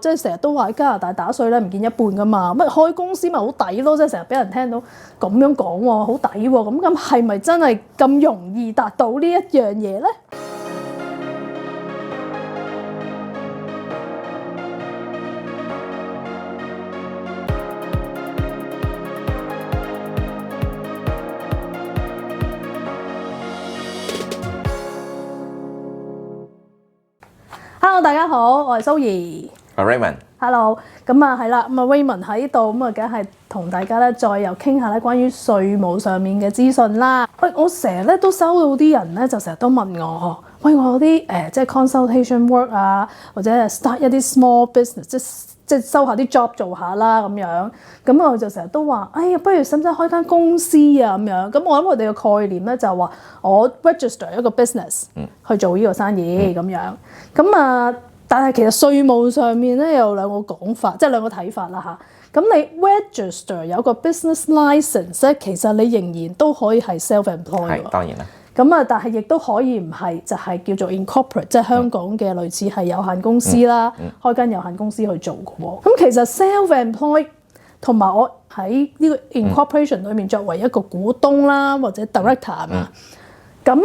即係成日都話喺加拿大打稅咧唔見一半噶嘛，乜開公司咪好抵咯，即係成日俾人聽到咁樣講喎，好抵喎，咁係咪真係咁容易達到呢一樣嘢咧？Hello， 大家好，我係蘇怡。Raymond。Hello， 咁啊係啦，咁啊 Raymond 喺度，咁啊梗係同大家咧再又傾下咧關於稅務上面嘅資訊啦。喂，我成日咧都收到啲人咧就成日都問我，喂，我有啲即係 consultation work 啊，或者 start 一啲 small business，即係收下啲 job 做下啦咁樣。咁我就成日都話，哎呀，不如使唔使開間公司啊咁樣？咁我諗我哋嘅概念咧就係話，我 register 一個 business 去做呢個生意咁樣。咁啊，但係其實稅務上面咧有兩個講法，即係兩個睇法啦嚇。咁你 register 有個 business license 咧，其實你仍然都可以係 self-employed。係當然啦。咁啊，但係亦都可以唔係，就係叫做 incorporate，即係香港嘅類似係有限公司啦，開間有限公司去做嘅喎。咁其實 self-employed 同埋我喺呢個 incorporation 裏面作為一個股東啦，或者 director 啊嘛，咁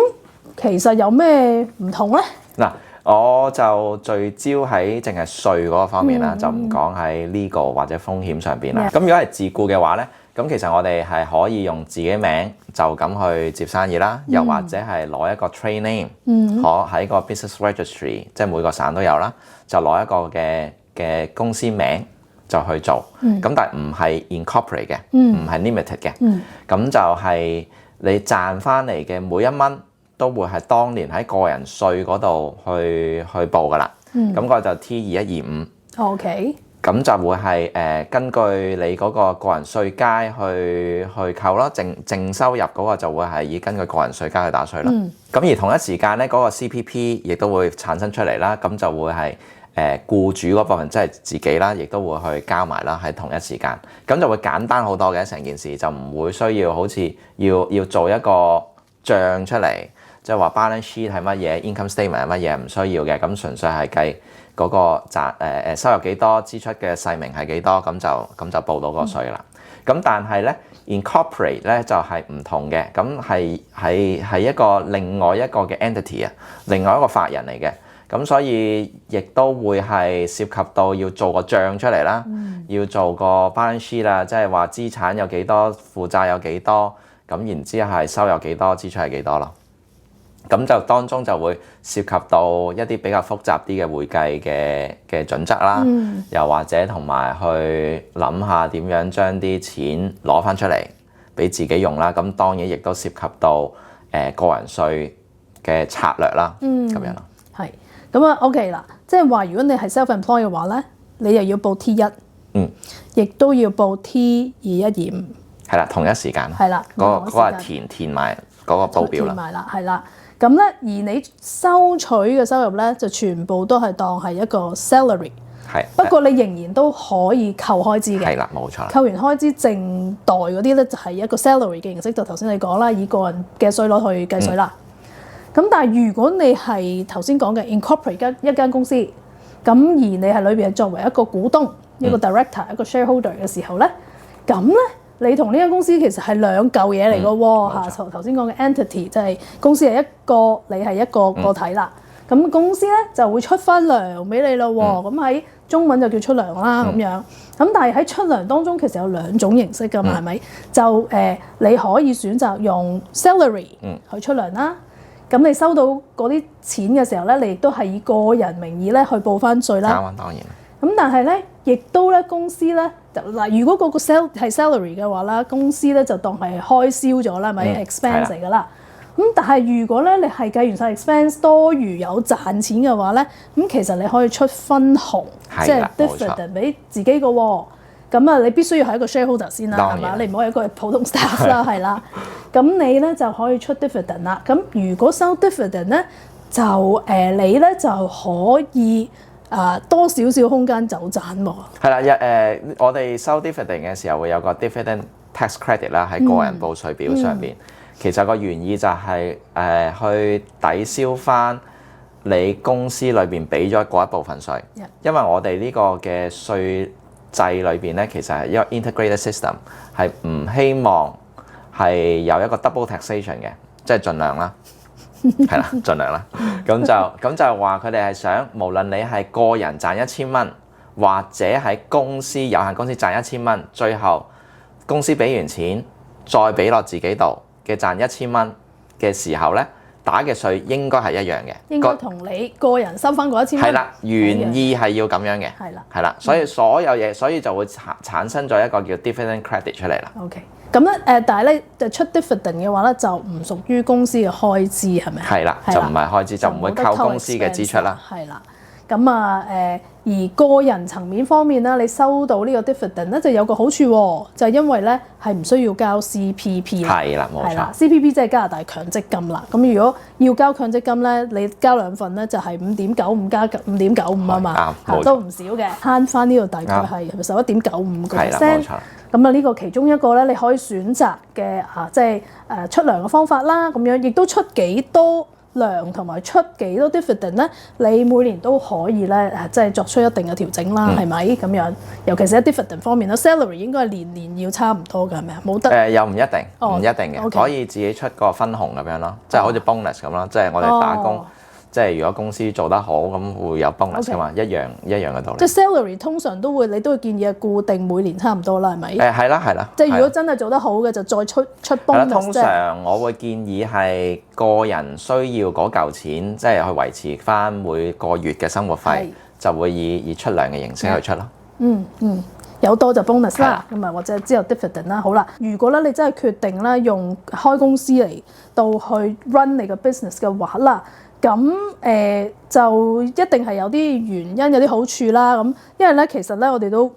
其實有咩唔同咧？嗱，我就聚焦喺淨係稅嗰個方面啦，就唔講喺 legal 或者風險上邊啦。咁如果係自僱嘅話咧，咁其實我哋係可以用自己名就咁去接生意啦，又或者係攞一個 trade name，可喺個 business registry，即係每個省都有啦，就攞一個嘅公司名就去做。咁但係唔係 incorporate 嘅，唔係 limited 嘅。咁就係你賺翻嚟嘅每一蚊都會係當年喺個人稅嗰度去報噶啦。咁個就 T2125。OK。咁就會係根據你嗰個人稅階去扣啦，淨收入嗰個就會係以根據個人稅階去打稅啦。咁而同一時間咧，嗰個 CPP 亦都會產生出嚟啦，咁就會係僱主嗰部分即係自己啦，亦都會去交埋啦，喺同一時間，咁就會簡單好多嘅成件事，就唔會需要好似要做一個帳出嚟，即係話 balance sheet 係乜嘢 ，income statement 係乜嘢，唔需要嘅，咁純粹係計嗰個收入幾多，支出嘅細明係幾多，咁就報到個稅啦。咁但係咧 incorporate 咧就係唔同嘅，咁係一個另外一個嘅 entity 啊，另外一個法人嚟嘅。咁所以亦都會係涉及到要做個帳出嚟啦，要做個 balance sheet 啦，即係話資產有幾多，負債有幾多，咁然之後係收入幾多，支出係幾多咯。咁就當中就會涉及到一啲比較複雜啲嘅會計嘅準則啦，又或者同埋去諗下點樣將啲錢攞翻出嚟俾自己用啦。咁當然亦都涉及到個人稅嘅策略啦，咁樣咯。係咁啊 ，OK 啦，即係話如果你係 self-employed 嘅話咧，你又要報 T1，亦都要報 T2125。係啦，同一時間。係啦，嗰個係填埋嗰個報表啦。填埋啦，係啦。咁咧，而你收取嘅收入咧，就全部都係當係一個 salary。係。不過你仍然都可以扣開支嘅。係啦，冇錯。扣完開支淨代嗰啲咧，就係一個 salary 嘅形式，就頭先你講啦，以個人嘅稅率去計稅啦。咁但係如果你係頭先講嘅 incorporate 一間公司，咁而你係裏邊係作為一個股東、一個 director、一個 shareholder 嘅時候咧，咁咧。你同呢間公司其實係兩嚿嘢嚟嘅喎嚇，頭先講嘅 entity 即係公司係一個，你係一個個體啦。咁公司咧就會出翻糧俾你咯喎。咁喺中文就叫出糧啦咁樣。咁但係喺出糧當中其實有兩種形式㗎嘛，係咪？就你可以選擇用 salary 去出糧啦。咁你收到嗰啲錢嘅時候咧，你亦都係以個人名義咧去報翻稅啦。當然。咁但係咧，亦都咧公司咧就嗱，如果嗰個 係 salary 嘅話啦，公司咧就當係開銷咗啦，係咪 expense 嚟㗎啦？咁但係如果咧你係計完晒 expense 多餘有賺錢嘅話咧，咁其實你可以出分紅，即係 dividend 俾自己嘅喎。咁啊，你必須要係一個 shareholder 先啦，係嘛？你唔可以一個普通 staff 啦，係啦。咁你咧就可以出 dividend 啦。咁如果收 dividend 咧，就你咧就可以。多少少空間走賺喎。係啦，我哋收 dividend 嘅時候會有個 dividend tax credit 啦，喺個人報稅表上邊。其實個原意就係去抵消翻你公司裏邊俾咗嗰一部分稅，因為我哋呢個嘅稅制裏邊咧，其實係一個 integrated system， 係唔希望係有一個 double taxation 嘅，即係盡量啦，係啦，盡量啦。咁就話佢哋係想，無論你係個人賺1000蚊，或者喺公司有限公司賺1000蚊，最後公司俾完錢再俾落自己度嘅賺1000蚊嘅時候咧，打嘅稅應該係一樣嘅，應該同你個人收翻嗰1000蚊。係啦，原意係要咁樣嘅。係啦，所以所有嘢，所以就會產生咗一個叫 dividend credit 出嚟啦。OK， 咁咧但係咧就出 dividend 嘅話咧，就唔屬於公司嘅開支係咪？係啦，就唔係開支，就唔會扣公司嘅支出啦。係啦。咁而個人層面方面咧，你收到呢個 dividend 咧就有個好處喎，就係因為咧係唔需要交 CPP 啦。係啦，冇錯。CPP 即係加拿大強積金啦。咁如果要交強積金咧，你交2份咧就係5.95加5.95啊嘛，都唔少嘅，慳翻呢度大概係11.95%。係啦，冇錯。咁呢個其中一個咧，你可以選擇嘅即係出糧嘅方法啦。咁樣亦都出幾多糧同埋出幾多 dividend 咧，你每年都可以咧，即係作出一定嘅調整啦，係咪咁樣？尤其是喺 dividend 方面啦 ，salary 應該係年年要差唔多㗎，係咪啊？冇得又唔一定，唔一定嘅，可以自己出個分紅咁樣咯，即係好似 bonus 咁咯，即係我哋打工。即係如果公司做得好，咁會有 bonus 㗎嘛，一樣嘅道理。即係 salary 通常都會，你都會建議係固定每年差唔多啦，係咪？係啦。即係如果真係做得好嘅，就再出 bonus。通常我會建議係個人需要嗰嚿錢，即係去維持翻每個月嘅生活費，就會以出糧嘅形式去出咯。有多就 bonus 啦，咁啊或者之後 dividend 啦。好啦，如果咧你真係決定咧用開公司嚟到去 run 你個 business 嘅話啦。咁就一定係有啲原因，有啲好處啦。咁因為咧，其實咧我哋都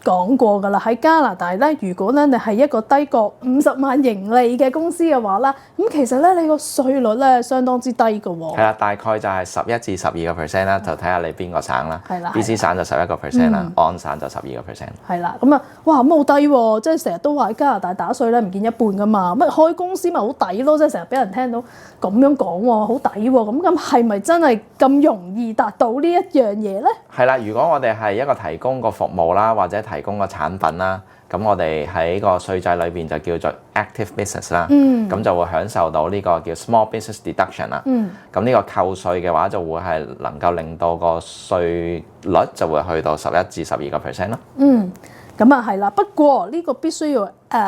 講過㗎啦，喺加拿大咧，如果咧你係一個低過50萬盈利嘅公司嘅話啦，咁其實咧你個稅率咧相當之低㗎喎。係啦，大概就係11至12%啦，就睇下你邊個省啦。係啦 ，BC 省就11%啦，安省就12%。係啦，咁哇咁好低喎，即係成日都話喺加拿大打稅咧唔見一半㗎嘛，乜開公司咪好抵咯，即係成日俾人聽到咁樣講喎，好抵喎，咁係咪真係咁容易達到呢一樣嘢咧？係啦，如果我哋係一個提供個服務啦，或者提供個產品啦，咁我哋喺個稅制裏邊就叫做 active business 啦，咁就會享受到呢個叫 small business deduction 啦。咁呢個扣稅嘅話，就會係能夠令到個稅率就會去到11至12%咯。咁係啦，不過呢個必須要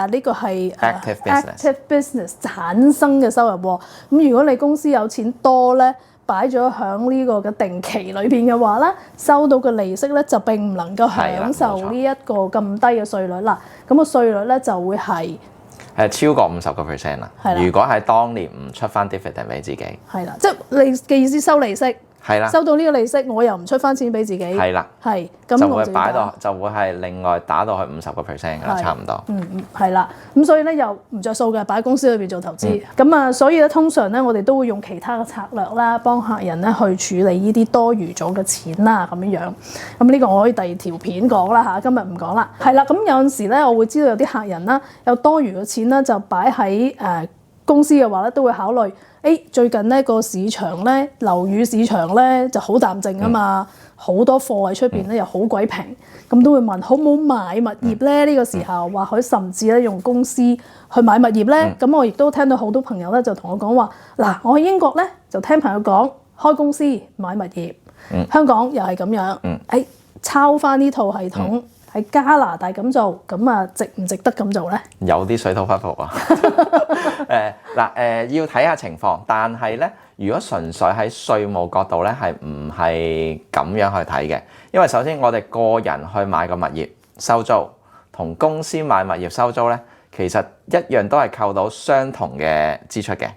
呢個係 active business 產生嘅收入喎。咁如果你公司有錢多咧，擺咗喺呢個嘅定期裏邊嘅話咧，收到嘅利息咧就並唔能夠享受呢一個咁低嘅稅率啦。咁個稅率咧就會係超過50%啦。如果係當年唔出翻 dividend 俾自己，係啦，即係你嘅意思收利息。係啦，收到呢個利息，我又唔出翻錢俾自己。係啦，係咁就會擺到，就會係另外打到去50%㗎啦，差唔多。係啦，咁所以咧又唔着數嘅，擺喺公司裏邊做投資。咁所以咧通常咧我哋都會用其他嘅策略啦，幫客人咧去處理呢啲多餘咗嘅錢啦，咁樣樣。咁呢個我可以第2條片講啦嚇，今日唔講啦。係啦，咁有陣時咧，我會知道有啲客人啦，有多餘嘅錢咧，就擺喺公司嘅話咧，都會考慮。最近呢個市場咧，樓宇市場咧就好淡靜啊嘛，好多貨喺出邊咧又好鬼平，咁都會問好唔好買物業咧？呢個時候或許甚至咧用公司去買物業咧，咁我亦都聽到好多朋友咧就同我講話，嗱，我喺英國咧就聽朋友講開公司買物業，香港又係咁樣，抄翻呢套系統。喺加拿大咁做，咁值唔值得咁做咧？有啲水土不服啊！要睇下情況，但係咧，如果純粹喺稅務角度咧，係唔係咁樣去睇嘅？因為首先我哋個人去買個物業收租，同公司買物業收租咧，其實一樣都係扣到相同嘅支出嘅。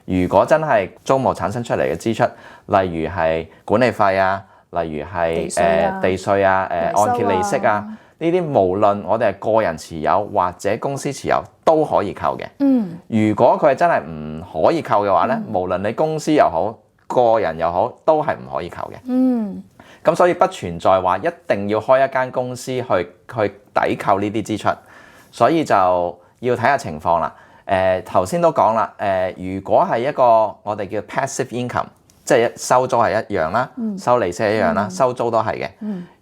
如果真係租務產生出嚟嘅支出，例如係管理費啊，例如係地稅啊、按揭利息啊。呢啲無論我哋係個人持有或者公司持有都可以扣嘅。如果佢係真係唔可以扣嘅話咧，無論你公司又好，個人又好，都係唔可以扣嘅。咁所以不存在話一定要開一間公司去抵扣呢啲支出，所以就要睇下情況啦。頭先都講啦，如果係一個我哋叫 passive income，即係收租係一樣啦，收利息一樣啦，收租都係嘅。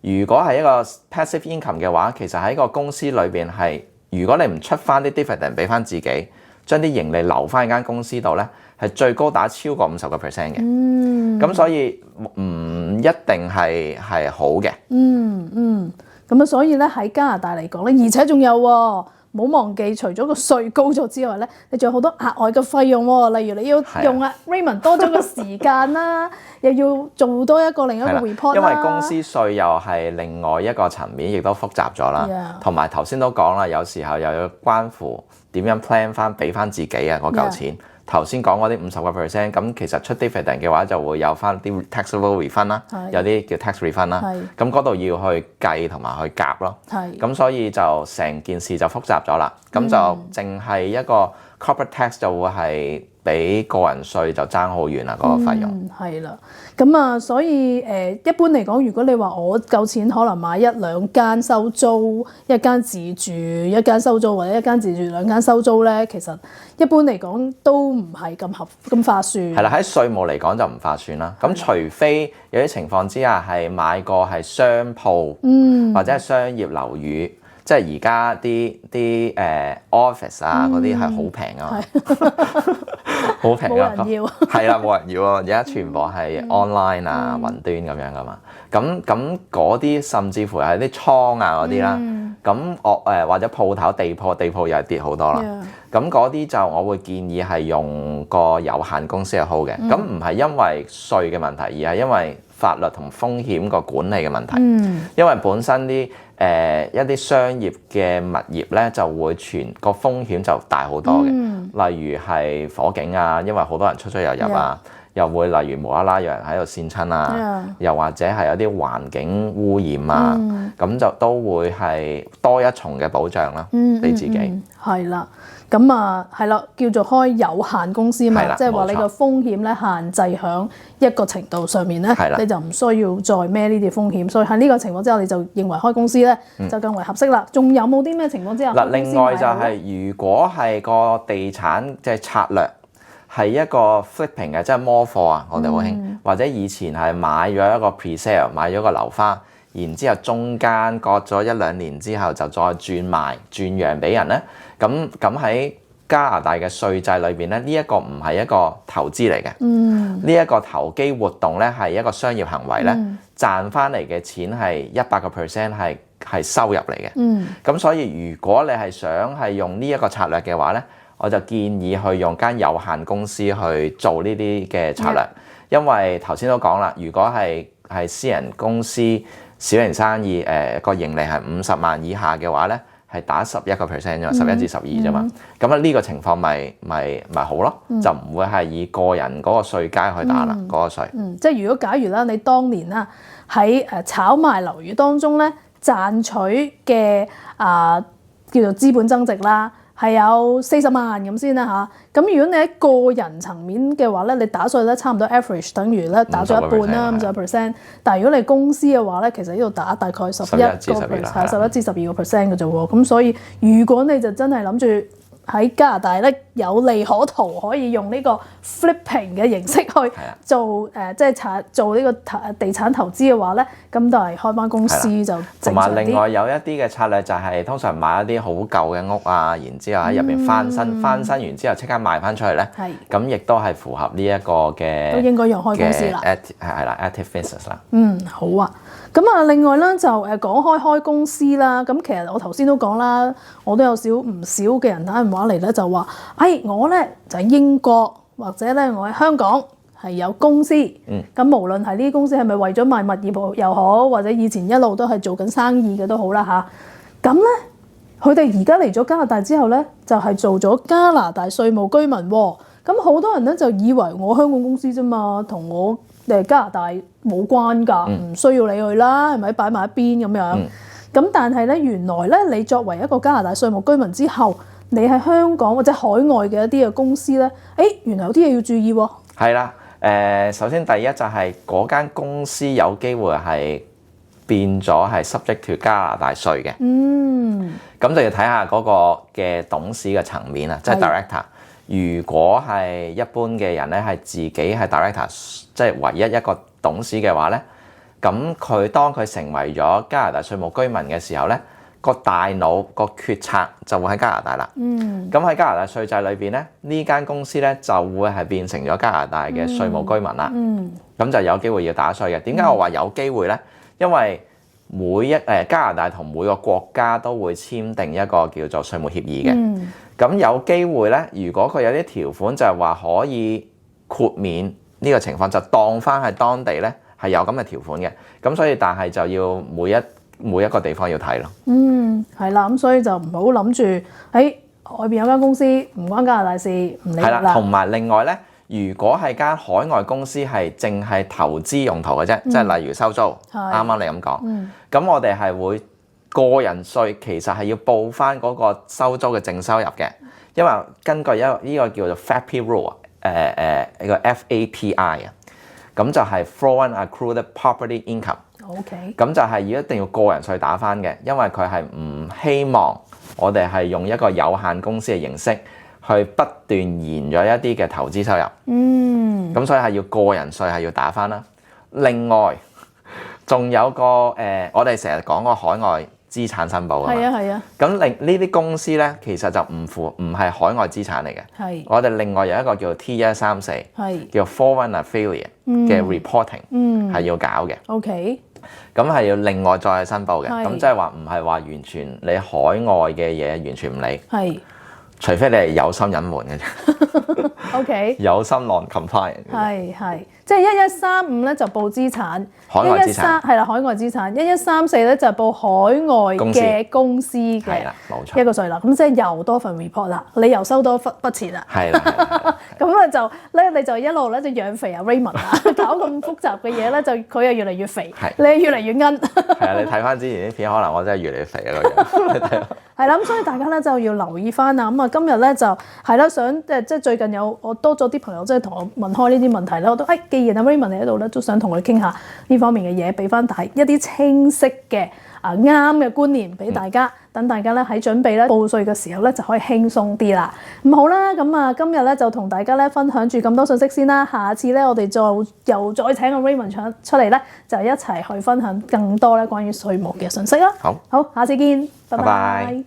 如果係一個 passive income 嘅話，其實喺個公司裏邊係，如果你唔出翻啲 dividend 俾翻自己，將啲盈利留翻間公司度咧，係最高打超過50%嘅。咁所以唔一定係好嘅。咁啊，所以咧喺加拿大嚟講咧，而且仲有喎。唔好忘記，除咗個稅高咗之外咧，你仲有好多額外嘅費用喎。例如你要用Raymond 多咗個時間啦，又要做多另一個 report 啦。因為公司稅又係另外一個層面，亦都複雜咗啦。同埋頭先都講啦，有時候又要關乎點樣 plan 翻俾翻自己啊嗰嚿錢。頭先講嗰啲50%，咁其實出 dividend 嘅話就會有翻啲 taxable refund 啦，有啲叫 tax refund 啦，咁嗰度要去計同埋去夾咯，咁所以就成件事就複雜咗啦，咁就淨係一個 corporate tax 就會係比個人稅就爭好遠啦嗰個費用。係啦，咁啊，所以一般嚟講，如果你話我夠錢，可能買1-2間收租，一間自住，一間收租，或者一間自住2間收租咧，其實一般嚟講都唔係咁划算。係啦，喺稅務嚟講就唔划算啦。咁除非有啲情況之下係買個係商鋪，或者係商業樓宇。即係而家啲office 啊嗰啲係好平啊，好平啊，冇人要。係啦，冇人要啊！而家全部係 online 啊、雲端咁樣噶嘛。咁嗰啲甚至乎係啲倉啊嗰啲啦。咁或者鋪頭地鋪又係跌好多啦。咁嗰啲就我會建議係用個有限公司係好嘅。咁唔係因為稅嘅問題，而係因為法律同風險個管理嘅問題。因為本身啲一啲商業嘅物業咧，就會個風險就大好多嘅。例如係火警啊，因為好多人出入啊，又會例如無啦啦有人喺度跣親啊，又或者係有啲環境污染啊，咁就都會係多一重嘅保障啦，俾自己。係啦。咁啊，係啦，叫做開有限公司嘛，即係話你個風險咧限制喺一個程度上面咧，你就唔需要再孭呢啲風險。所以喺呢個情況之下，你就認為開公司咧就更為合適啦。仲有冇啲咩情況之下？嗱，另外就係如果係個地產即係策略係一個 flipping 嘅，即係摩貨啊，我哋好興，或者以前係買咗一個 pre-sale， 買咗個樓花，然之後中間隔咗1-2年之後就再轉讓俾人咧。咁喺加拿大嘅稅制裏邊咧，呢一個唔係一個投資嚟嘅。呢一個投機活動咧係一個商業行為咧，賺翻嚟嘅錢係100%係收入嚟嘅。咁所以如果你係想係用呢一個策略嘅話咧，我就建議去用間有限公司去做呢啲嘅策略，因為頭先都講啦，如果係私人公司小型生意個盈利係50萬以下嘅話咧，係打11%啫嘛，11至12啫嘛。咁呢個情況咪好咯，就唔會係以個人嗰個稅階去打啦，嗰個稅。即係如果假如啦，你當年啦喺炒賣樓宇當中咧賺取嘅叫做資本增值啦，係有40萬咁先啦嚇。咁如果你喺個人層面嘅話咧，你打稅咧差唔多 average 等於咧打咗一半啦，50%。但係如果你公司嘅話咧，其實呢度打大概11至12%嘅啫喎。咁所以如果你就真係諗住喺加拿大咧有利可圖，可以用呢個 flipping 嘅形式去做即係做呢個地產投資嘅話咧，咁都係開翻公司就正常啲。同埋另外有一啲嘅策略就係通常買一啲好舊嘅屋啊，然之後喺入邊翻新完之後即刻賣翻出去咧，咁亦都係符合呢一個嘅都應該用開公司啦，係啦 active business 啦。好啊。咁啊，另外咧就講開公司啦。咁其實我頭先都講啦，我都有唔少嘅人打電話嚟咧，就話：我咧就喺英國或者咧我喺香港係有公司。咁無論係呢啲公司係咪為咗賣物業又好，或者以前一路都係做緊生意嘅都好啦嚇。咁咧，佢哋而家嚟咗加拿大之後咧，就係做咗加拿大稅務居民喎。咁好多人咧就以為我香港公司啫嘛，同我加拿大冇關㗎，唔需要你去啦，係咪擺埋一邊咁樣？咁但係咧，原來咧，你作為一個加拿大稅務居民之後，你喺香港或者海外嘅一啲嘅公司咧，原來有啲嘢要注意喎。係啦，首先第一就係嗰間公司有機會係變咗係 subject to 加拿大稅嘅。咁就要睇下嗰個嘅董事嘅層面啊，即係 director。如果係一般嘅人咧，係自己係 director，即係唯一一個董事嘅話咧，咁佢當佢成為咗加拿大稅務居民嘅時候咧，個大腦個決策就會喺加拿大啦。咁喺加拿大稅制裏邊咧，呢間公司咧就會係變成咗加拿大嘅稅務居民啦。咁就有機會要打稅嘅。點解我話有機會咧？因為加拿大同每個國家都會簽訂一個叫做稅務協議嘅。咁有機會咧，如果佢有啲條款就係話可以豁免呢個情況，就當翻喺當地咧係有咁嘅條款嘅。咁所以但係就要每一個地方要睇咯。係啦，咁所以就唔好諗住喺外邊有間公司唔關加拿大事，唔理啦。同埋另外咧，如果係間海外公司係淨係投資用途嘅啫，即係例如收租，啱啱你咁講，咁我哋係會個人稅其實係要報翻嗰個收租嘅淨收入嘅，因為根據呢個叫做 FAPI rule， 呢個 FAPI 啊，咁就係 Foreign Accrued Property Income。OK。咁就係一定要個人稅打翻嘅，因為佢係唔希望我哋係用一個有限公司嘅形式去不斷延咗一啲嘅投資收入。咁所以係要個人稅係要打翻啦。另外仲有個我哋成日講個海外資產申報啊。係啊。咁呢啲公司咧，其實就唔係海外資產嚟嘅。我哋另外有一個叫 T134，叫 Foreign Affiliate 嘅 reporting，係要搞嘅。OK。咁係要另外再去申報嘅。咁即係話唔係話完全你海外嘅嘢完全唔理。除非你係有心隱瞞嘅啫。OK。有心 non-compliant。係，即係1135咧就報資產，海外資產係啦，海外資產1134咧就報海外嘅公司嘅一個稅啦。咁即係又多份 report 啦，你又收多筆錢啦。係啦。咁啊就咧你就一路咧就養肥阿 Raymond 啦，搞咁複雜嘅嘢咧就佢又越嚟越肥，你越嚟越奀。係啊，你睇翻之前啲片，可能我真係越嚟越肥啊個樣。係啦，咁所以大家咧就要留意翻啦。咁啊，今日咧就係啦，想即係最近我多咗啲朋友即係同我問開呢啲問題咧，我都既然阿 Raymond 喺度咧，都想同佢傾下呢方面嘅嘢，俾翻一啲清晰嘅啱嘅觀念俾大家，等大家咧喺準備咧報稅嘅時候咧就可以輕鬆啲啦。咁好啦，咁啊今日咧就同大家咧分享住咁多信息先啦。下次咧我哋又再請阿 Raymond 出嚟咧，就一齊去分享更多咧關於稅務嘅信息啦。好，下次見，拜拜。